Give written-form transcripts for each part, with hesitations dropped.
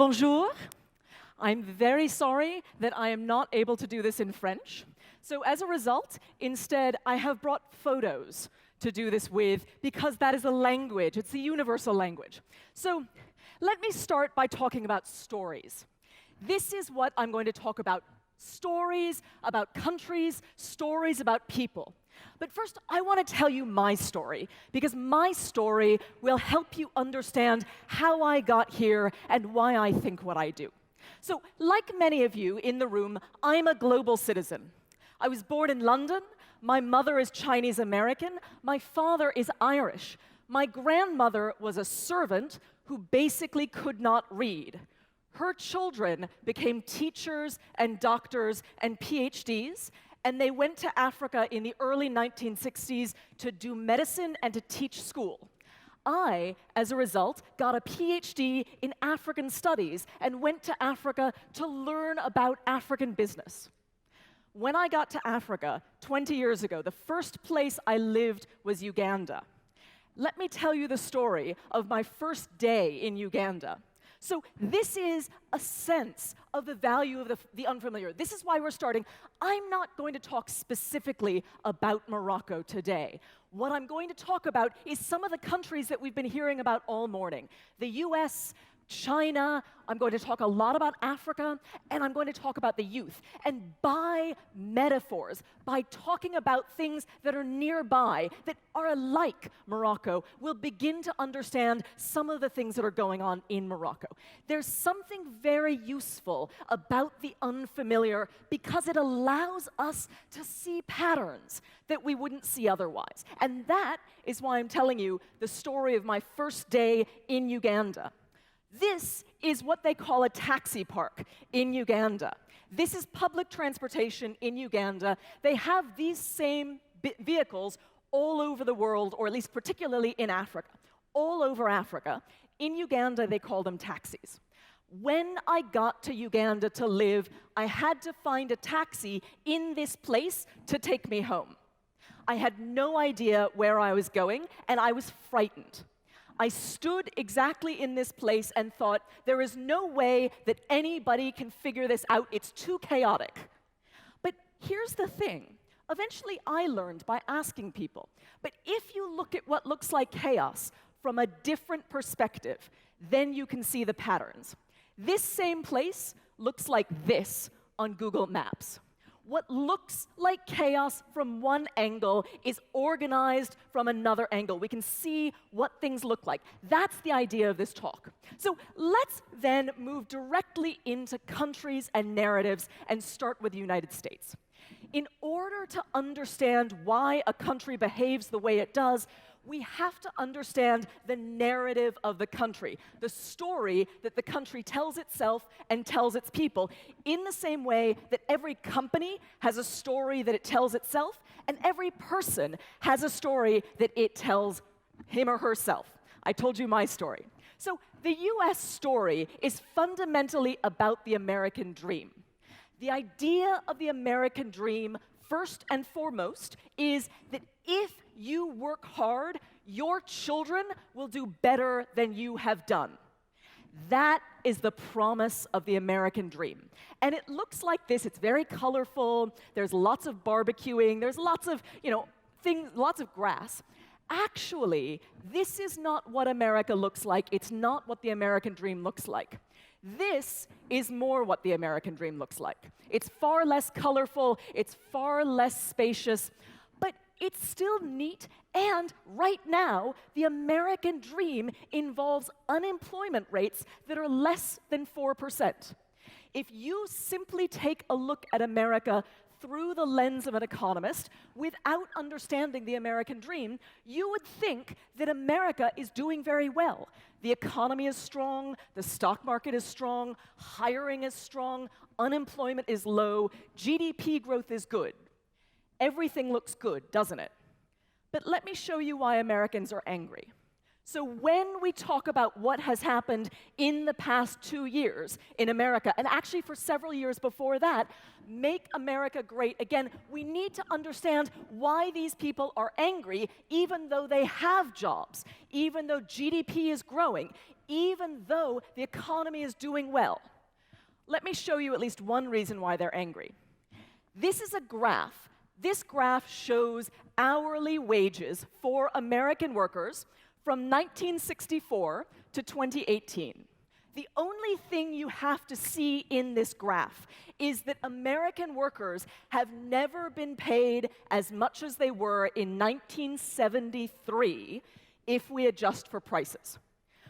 Bonjour. I'm very sorry that I am not able to do this in French. So as a result, instead, I have brought photos to do this with, because that is a language. It's a universal language. So let me start by talking about stories. This is what I'm going to talk about. Stories about countries, stories about people. But first, I want to tell you my story, because my story will help you understand how I got here and why I think what I do. So, like many of you in the room, I'm a global citizen. I was born in London. My mother is Chinese American. My father is Irish. My grandmother was a servant who basically could not read. Her children became teachers and doctors and PhDs, and they went to Africa in the early 1960s to do medicine and to teach school. I, as a result, got a PhD in African studies and went to Africa to learn about African business. When I got to Africa 20 years ago, the first place I lived was Uganda. Let me tell you the story of my first day in Uganda. So this is a sense of the value of the unfamiliar. This is why we're starting. I'm not going to talk specifically about Morocco today. What I'm going to talk about is some of the countries that we've been hearing about all morning. The US, China, I'm going to talk a lot about Africa, and I'm going to talk about the youth. And by metaphors, by talking about things that are nearby, that are like Morocco, we'll begin to understand some of the things that are going on in Morocco. There's something very useful about the unfamiliar because it allows us to see patterns that we wouldn't see otherwise. And that is why I'm telling you the story of my first day in Uganda. This is what they call a taxi park in Uganda. This is public transportation in Uganda. They have these same vehicles all over the world, or at least particularly in Africa. All over Africa. In Uganda, they call them taxis. When I got to Uganda to live, I had to find a taxi in this place to take me home. I had no idea where I was going, and I was frightened. I stood exactly in this place and thought, there is no way that anybody can figure this out. It's too chaotic. But here's the thing. Eventually, I learned by asking people. But if you look at what looks like chaos from a different perspective, then you can see the patterns. This same place looks like this on Google Maps. What looks like chaos from one angle is organized from another angle. We can see what things look like. That's the idea of this talk. So let's then move directly into countries and narratives and start with the United States. In order to understand why a country behaves the way it does, we have to understand the narrative of the country, the story that the country tells itself and tells its people, in the same way that every company has a story that it tells itself, and every person has a story that it tells him or herself. I told you my story. So the US story is fundamentally about the American dream. The idea of the American dream, first and foremost, is that if you work hard, your children will do better than you have done. That is the promise of the American dream. And it looks like this. It's very colorful. There's lots of barbecuing. There's lots of, things, lots of grass. Actually, this is not what America looks like. It's not what the American dream looks like. This is more what the American dream looks like. It's far less colorful. It's far less spacious. But it's still neat, and right now, the American dream involves unemployment rates that are less than 4%. If you simply take a look at America through the lens of an economist, without understanding the American dream, you would think that America is doing very well. The economy is strong, the stock market is strong, hiring is strong, unemployment is low, GDP growth is good. Everything looks good, doesn't it? But let me show you why Americans are angry. So when we talk about what has happened in the past 2 years in America, and actually for several years before that, make America great again, we need to understand why these people are angry, even though they have jobs, even though GDP is growing, even though the economy is doing well. Let me show you at least one reason why they're angry. This is a graph. This graph shows hourly wages for American workers from 1964 to 2018. The only thing you have to see in this graph is that American workers have never been paid as much as they were in 1973 if we adjust for prices.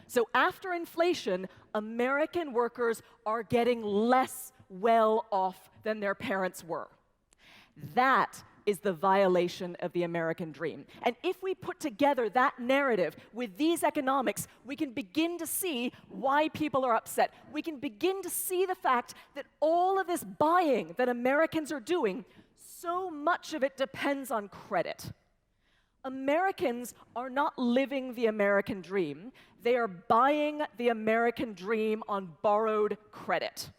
So after inflation, American workers are getting less well off than their parents were. That is the violation of the American dream. And if we put together that narrative with these economics, we can begin to see why people are upset. We can begin to see the fact that all of this buying that Americans are doing, so much of it depends on credit. Americans are not living the American dream. They are buying the American dream on borrowed credit.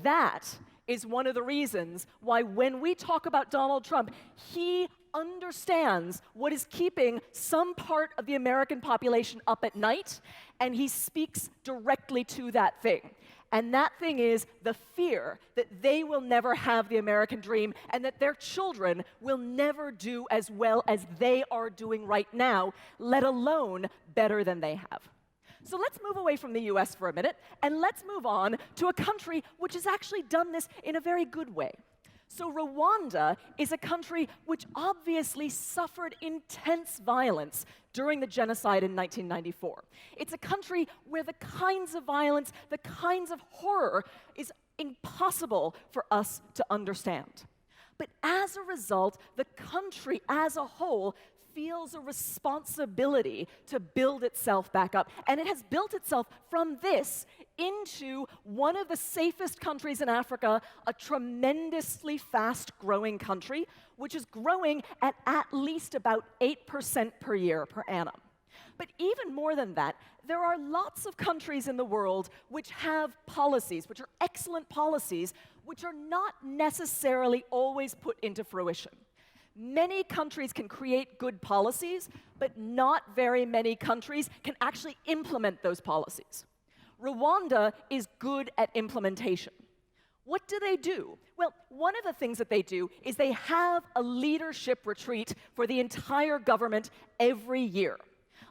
That is one of the reasons why when we talk about Donald Trump, he understands what is keeping some part of the American population up at night, and he speaks directly to that thing. And that thing is the fear that they will never have the American dream and that their children will never do as well as they are doing right now, let alone better than they have. So let's move away from the US for a minute, and let's move on to a country which has actually done this in a very good way. So Rwanda is a country which obviously suffered intense violence during the genocide in 1994. It's a country where the kinds of violence, the kinds of horror is impossible for us to understand. But as a result, the country as a whole feels a responsibility to build itself back up. And it has built itself from this into one of the safest countries in Africa, a tremendously fast-growing country, which is growing at least about 8% per year per annum. But even more than that, there are lots of countries in the world which have policies, which are excellent policies, which are not necessarily always put into fruition. Many countries can create good policies, but not very many countries can actually implement those policies. Rwanda is good at implementation. What do? Well, one of the things that they do is they have a leadership retreat for the entire government every year.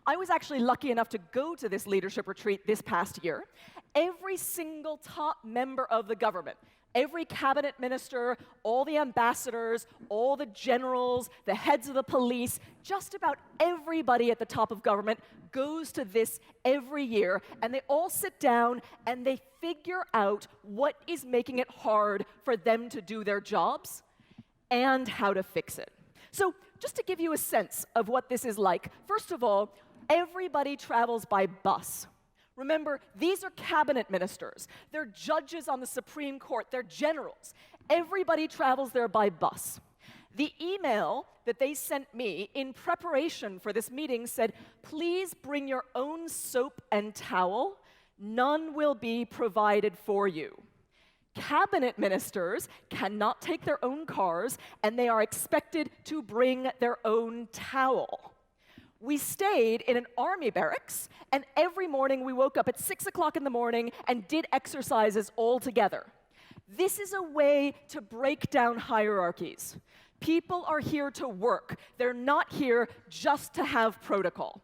I was actually lucky enough to go to this leadership retreat this past year. Every single top member of the government, every cabinet minister, all the ambassadors, all the generals, the heads of the police, just about everybody at the top of government goes to this every year, and they all sit down and they figure out what is making it hard for them to do their jobs and how to fix it. So just to give you a sense of what this is like, first of all, everybody travels by bus. Remember, these are cabinet ministers. They're judges on the Supreme Court. They're generals. Everybody travels there by bus. The email that they sent me in preparation for this meeting said, please bring your own soap and towel. None will be provided for you. Cabinet ministers cannot take their own cars, and they are expected to bring their own towel. We stayed in an army barracks, and every morning we woke up at 6 o'clock in the morning and did exercises all together. This is a way to break down hierarchies. People are here to work. They're not here just to have protocol.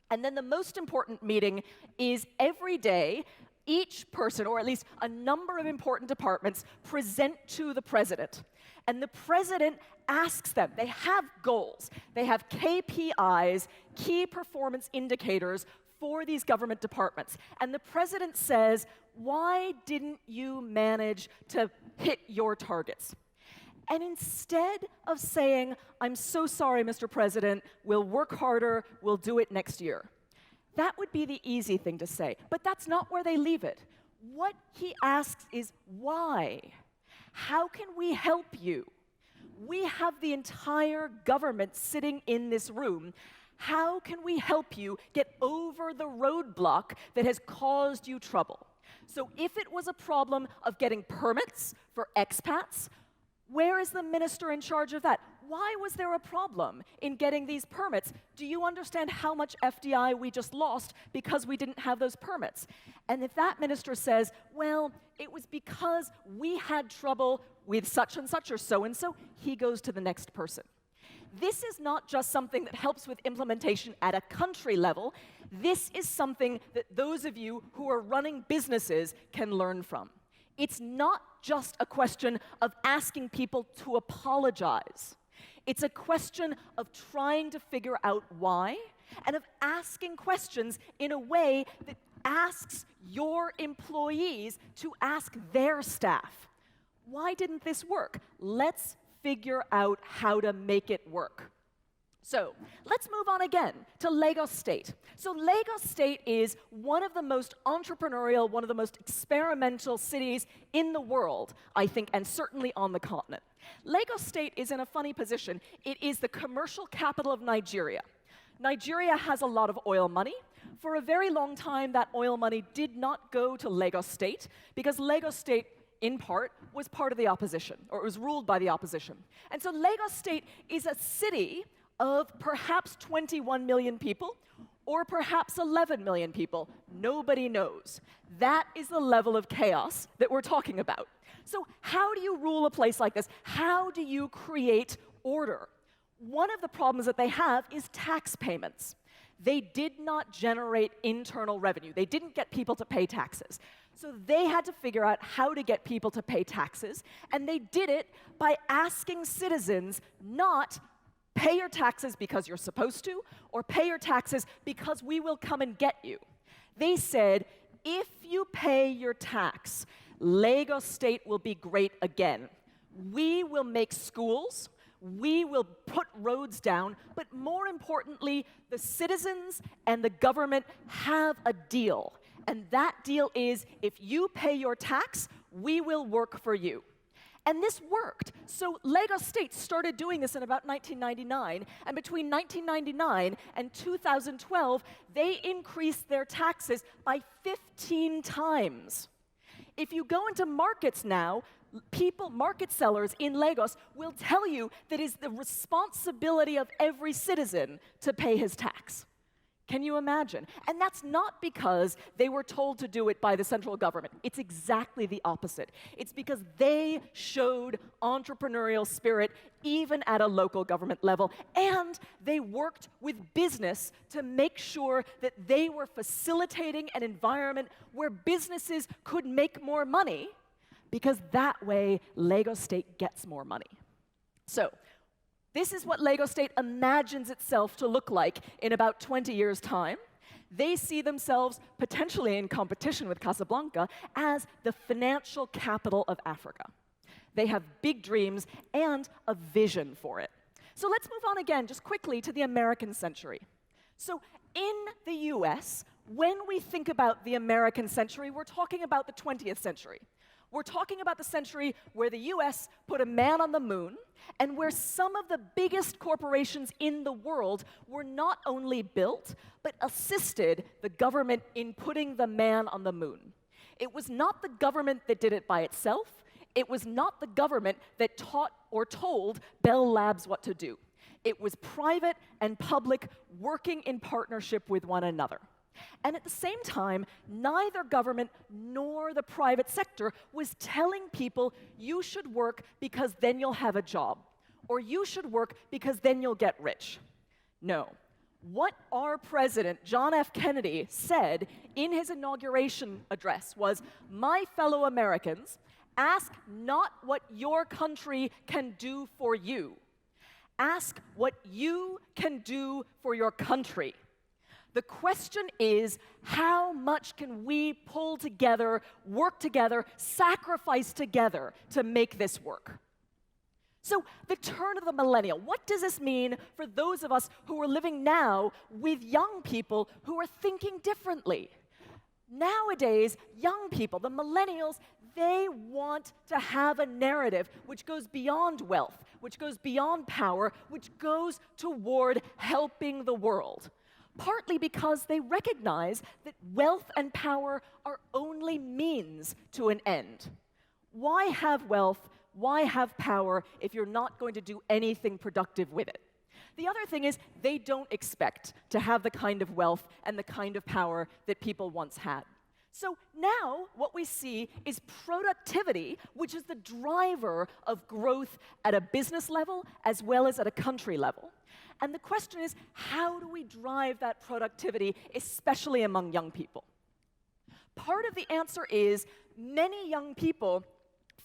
And then the most important meeting is every day, each person, or at least a number of important departments, present to the president. And the president asks them, they have goals, they have KPIs, key performance indicators for these government departments. And the president says, why didn't you manage to hit your targets? And instead of saying, I'm so sorry, Mr. President, we'll work harder, we'll do it next year. That would be the easy thing to say, but that's not where they leave it. What he asks is, why? How can we help you? We have the entire government sitting in this room. How can we help you get over the roadblock that has caused you trouble? So if it was a problem of getting permits for expats, where is the minister in charge of that? why was there a problem in getting these permits? Do you understand how much FDI we just lost because we didn't have those permits? And if that minister says, well, it was because we had trouble with such and such or so, he goes to the next person. This is not just something that helps with implementation at a country level. This is something that those of you who are running businesses can learn from. It's not just a question of asking people to apologize. It's a question of trying to figure out why, and of asking questions in a way that asks your employees to ask their staff, why didn't this work? Let's figure out how to make it work. So let's move on again to Lagos State. So Lagos State is one of the most entrepreneurial, one of the most experimental cities in the world, I think, and certainly on the continent. Lagos State is in a funny position. It is the commercial capital of Nigeria. Nigeria has a lot of oil money. For a very long time, that oil money did not go to Lagos State because Lagos State, in part, was part of the opposition, or it was ruled by the opposition. And so Lagos State is a city of perhaps 21 million people, or perhaps 11 million people. Nobody knows. That is the level of chaos that we're talking about. So how do you rule a place like this? How do you create order? One of the problems that they have is tax payments. They did not generate internal revenue. They didn't get people to pay taxes. So they had to figure out how to get people to pay taxes, and they did it by asking citizens not pay your taxes because you're supposed to, or pay your taxes because we will come and get you. They said, if you pay your tax, Lagos State will be great again. We will make schools, we will put roads down, but more importantly, the citizens and the government have a deal. And that deal is, if you pay your tax, we will work for you. And this worked. So Lagos State started doing this in about 1999, and between 1999 and 2012, they increased their taxes by 15 times. If you go into markets now, market sellers in Lagos will tell you that it is the responsibility of every citizen to pay his tax. Can you imagine? And that's not because they were told to do it by the central government. It's exactly the opposite. It's because they showed entrepreneurial spirit even at a local government level, and they worked with business to make sure that they were facilitating an environment where businesses could make more money, because that way Lagos State gets more money. So this is what Lagos State imagines itself to look like in about 20 years' time. They see themselves potentially in competition with Casablanca as the financial capital of Africa. They have big dreams and a vision for it. So let's move on again, just quickly, to the American century. So in the US, when we think about the American century, we're talking about the 20th century. We're talking about the century where the US put a man on the moon, and where some of the biggest corporations in the world were not only built, but assisted the government in putting the man on the moon. It was not the government that did it by itself. It was not the government that taught or told Bell Labs what to do. It was private and public working in partnership with one another. And at the same time, neither government nor the private sector was telling people, you should work because then you'll have a job, or you should work because then you'll get rich. No. What our president, John F. Kennedy, said in his inauguration address was, my fellow Americans, ask not what your country can do for you. Ask what you can do for your country. The question is, how much can we pull together, work together, sacrifice together to make this work? So the turn of the millennial, what does this mean for those of us who are living now with young people who are thinking differently? Nowadays, young people, the millennials, they want to have a narrative which goes beyond wealth, which goes beyond power, which goes toward helping the world. Partly because they recognize that wealth and power are only means to an end. Why have wealth why have power if you're not going to do anything productive with it? The other thing is they don't expect to have the kind of wealth and the kind of power that people once had. So now what we see is productivity, which is the driver of growth at a business level as well as at a country level. And the question is, how do we drive that productivity, especially among young people? Part of the answer is many young people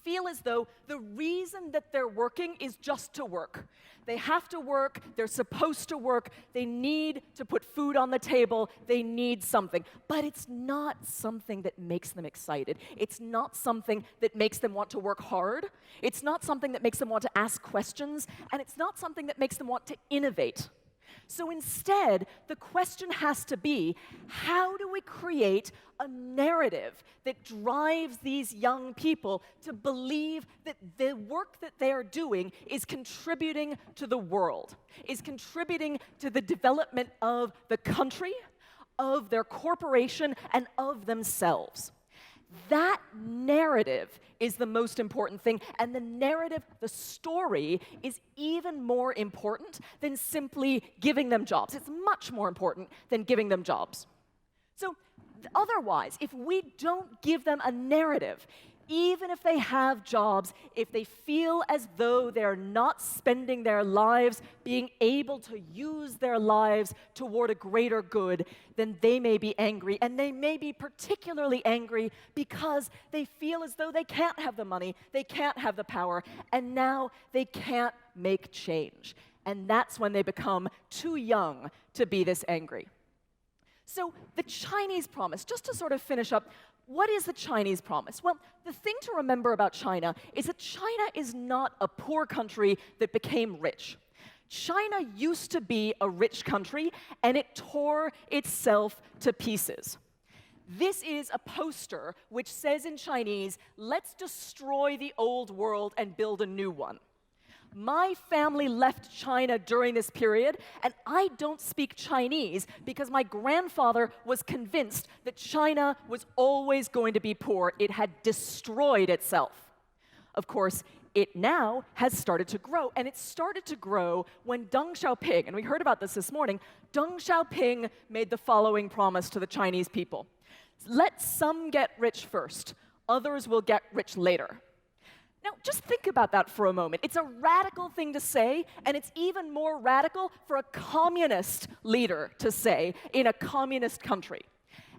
feel as though the reason that they're working is just to work. They have to work, they're supposed to work, they need to put food on the table, they need something. But it's not something that makes them excited. It's not something that makes them want to work hard. It's not something that makes them want to ask questions, and it's not something that makes them want to innovate. So instead, the question has to be, how do we create a narrative that drives these young people to believe that the work that they are doing is contributing to the world, is contributing to the development of the country, of their corporation, and of themselves? That narrative is the most important thing, and the narrative, the story, is even more important than simply giving them jobs. It's much more important than giving them jobs. So otherwise, if we don't give them a narrative, even if they have jobs, if they feel as though they're not spending their lives being able to use their lives toward a greater good, then they may be angry. And they may be particularly angry because they feel as though they can't have the money, they can't have the power, and now they can't make change. And that's when they become too young to be this angry. So the Chinese promise, just to sort of finish up, what is the Chinese promise? Well, the thing to remember about China is that China is not a poor country that became rich. China used to be a rich country, and it tore itself to pieces. This is a poster which says in Chinese, "Let's destroy the old world and build a new one." My family left China during this period, and I don't speak Chinese because my grandfather was convinced that China was always going to be poor. It had destroyed itself. Of course, it now has started to grow, and it started to grow when Deng Xiaoping, and we heard about this morning, Deng Xiaoping made the following promise to the Chinese people. Let some get rich first, others will get rich later. Now, just think about that for a moment. It's a radical thing to say, and it's even more radical for a communist leader to say in a communist country.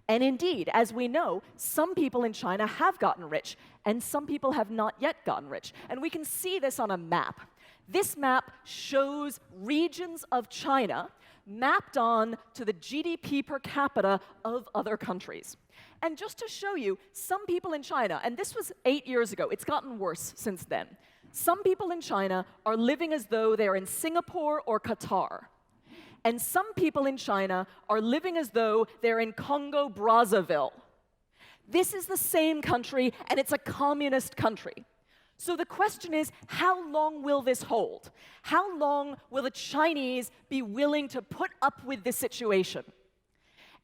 And indeed, as we know, some people in China have gotten rich, and some people have not yet gotten rich. And we can see this on a map. This map shows regions of China mapped on to the GDP per capita of other countries. And just to show you, some people in China, and this was 8 years ago, it's gotten worse since then. Some people in China are living as though they're in Singapore or Qatar. And some people in China are living as though they're in Congo, Brazzaville. This is the same country, and it's a communist country. So the question is, how long will this hold? How long will the Chinese be willing to put up with this situation?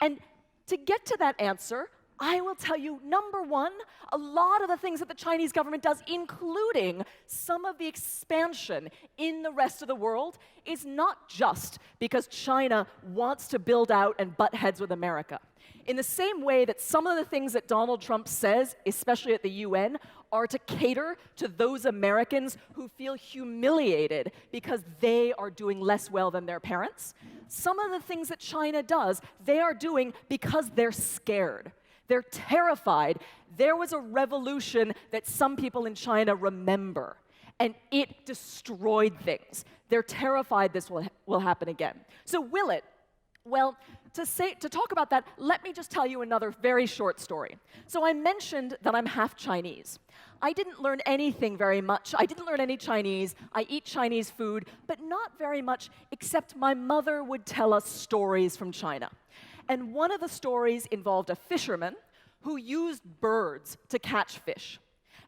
And to get to that answer, I will tell you, number one, a lot of the things that the Chinese government does, including some of the expansion in the rest of the world, is not just because China wants to build out and butt heads with America. In the same way that some of the things that Donald Trump says, especially at the UN, are to cater to those Americans who feel humiliated because they are doing less well than their parents, some of the things that China does, they are doing because they're scared. They're terrified. There was a revolution that some people in China remember, and it destroyed things. They're terrified this will happen again. So will it? Well, to talk about that, let me just tell you another very short story. So I mentioned that I'm half Chinese. I didn't learn anything very much. I didn't learn any Chinese. I eat Chinese food, but not very much, except my mother would tell us stories from China. And one of the stories involved a fisherman who used birds to catch fish.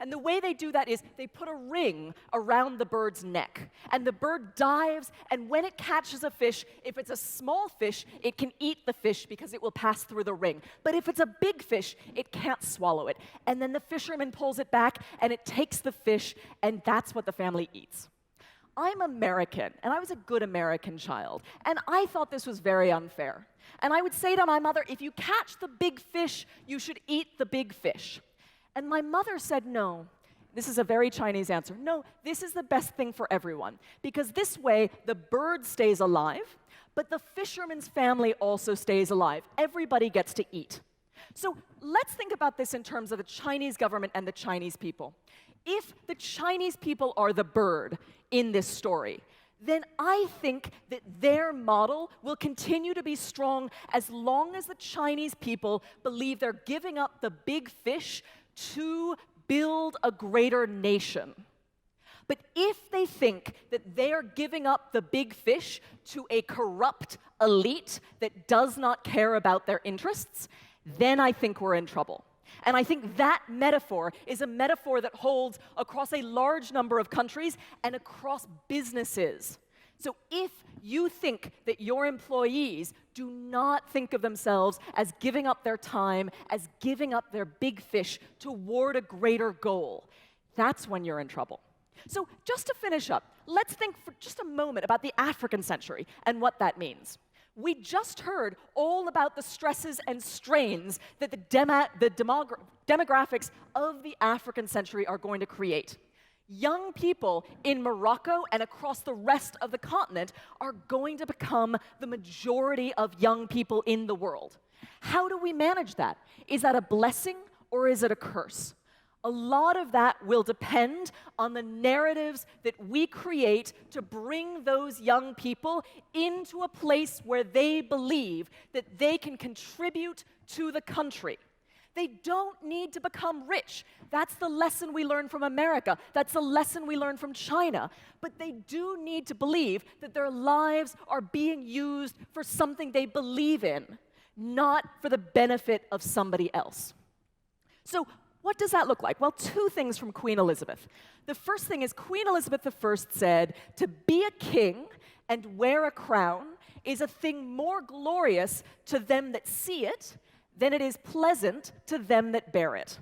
And the way they do that is they put a ring around the bird's neck. And the bird dives, and when it catches a fish, if it's a small fish, it can eat the fish because it will pass through the ring. But if it's a big fish, it can't swallow it. And then the fisherman pulls it back, and it takes the fish, and that's what the family eats. I'm American, and I was a good American child, and I thought this was very unfair. And I would say to my mother, if you catch the big fish, you should eat the big fish. And my mother said, no. This is a very Chinese answer. No, this is the best thing for everyone, because this way the bird stays alive, but the fisherman's family also stays alive. Everybody gets to eat. So let's think about this in terms of the Chinese government and the Chinese people. If the Chinese people are the bird in this story, then I think that their model will continue to be strong as long as the Chinese people believe they're giving up the big fish to build a greater nation. But if they think that they are giving up the big fish to a corrupt elite that does not care about their interests, then I think we're in trouble. And I think that metaphor is a metaphor that holds across a large number of countries and across businesses. So if you think that your employees do not think of themselves as giving up their time, as giving up their big fish toward a greater goal, that's when you're in trouble. So just to finish up, let's think for just a moment about the African century and what that means. We just heard all about the stresses and strains that the demographics of the African century are going to create. Young people in Morocco and across the rest of the continent are going to become the majority of young people in the world. How do we manage that? Is that a blessing or is it a curse? A lot of that will depend on the narratives that we create to bring those young people into a place where they believe that they can contribute to the country. They don't need to become rich. That's the lesson we learn from America. That's the lesson we learn from China. But they do need to believe that their lives are being used for something they believe in, not for the benefit of somebody else. So what does that look like? Well, two things from Queen Elizabeth. The first thing is Queen Elizabeth I said, to be a king and wear a crown is a thing more glorious to them that see it than it is pleasant to them that bear it.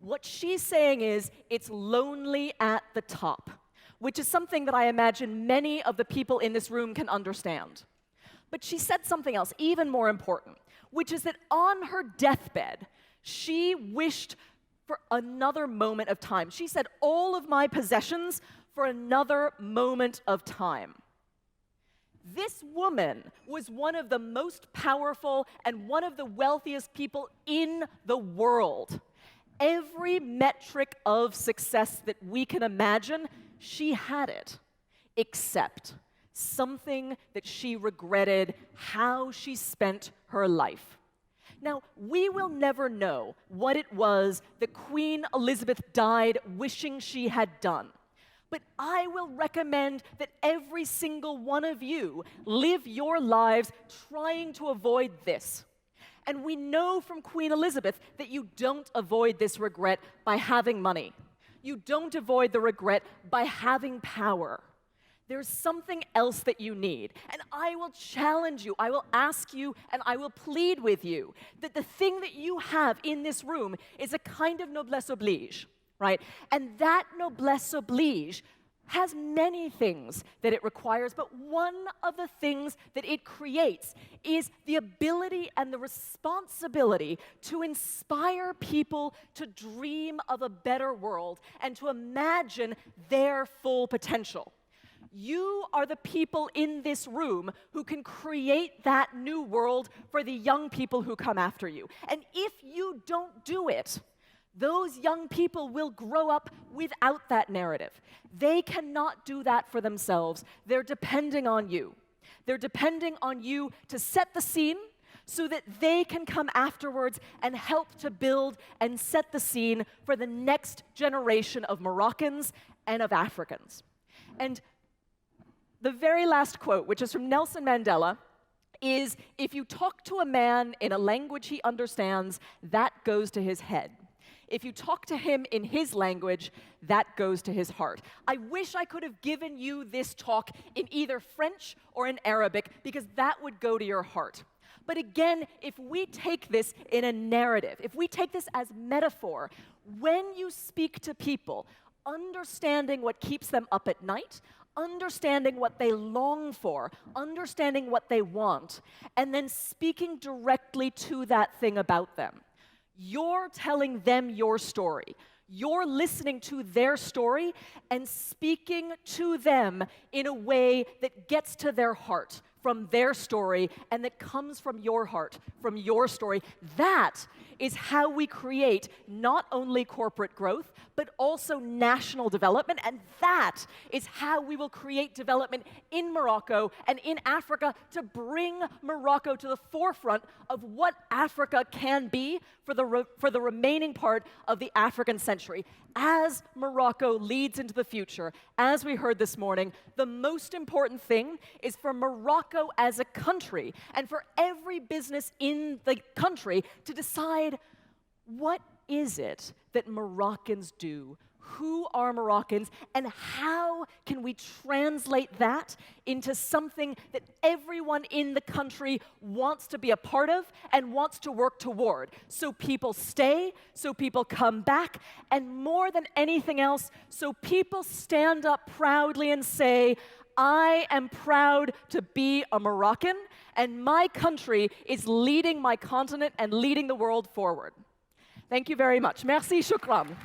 What she's saying is, it's lonely at the top, which is something that I imagine many of the people in this room can understand. But she said something else, even more important, which is that on her deathbed, she wished for another moment of time. She said, all of my possessions for another moment of time. This woman was one of the most powerful and one of the wealthiest people in the world. Every metric of success that we can imagine, she had it, except something that she regretted, how she spent her life. Now, we will never know what it was that Queen Elizabeth died wishing she had done. But I will recommend that every single one of you live your lives trying to avoid this. And we know from Queen Elizabeth that you don't avoid this regret by having money. You don't avoid the regret by having power. There's something else that you need. And I will challenge you, I will ask you, and I will plead with you that the thing that you have in this room is a kind of noblesse oblige, right? And that noblesse oblige has many things that it requires, but one of the things that it creates is the ability and the responsibility to inspire people to dream of a better world and to imagine their full potential. You are the people in this room who can create that new world for the young people who come after you. And if you don't do it, those young people will grow up without that narrative. They cannot do that for themselves. They're depending on you. They're depending on you to set the scene so that they can come afterwards and help to build and set the scene for the next generation of Moroccans and of Africans. And the very last quote, which is from Nelson Mandela, is, if you talk to a man in a language he understands, that goes to his head. If you talk to him in his language, that goes to his heart. I wish I could have given you this talk in either French or in Arabic, because that would go to your heart. But again, if we take this in a narrative, if we take this as metaphor, when you speak to people, understanding what keeps them up at night, understanding what they long for, understanding what they want, and then speaking directly to that thing about them. You're telling them your story. You're listening to their story and speaking to them in a way that gets to their heart from their story and that comes from your heart, from your story. That is how we create not only corporate growth, but also national development, and that is how we will create development in Morocco and in Africa to bring Morocco to the forefront of what Africa can be for the remaining part of the African century. As Morocco leads into the future, as we heard this morning, the most important thing is for Morocco as a country and for every business in the country to decide, what is it that Moroccans do? Who are Moroccans, and how can we translate that into something that everyone in the country wants to be a part of and wants to work toward? So people stay, so people come back, and more than anything else, so people stand up proudly and say, I am proud to be a Moroccan, and my country is leading my continent and leading the world forward. Thank you very much. Merci, shukran.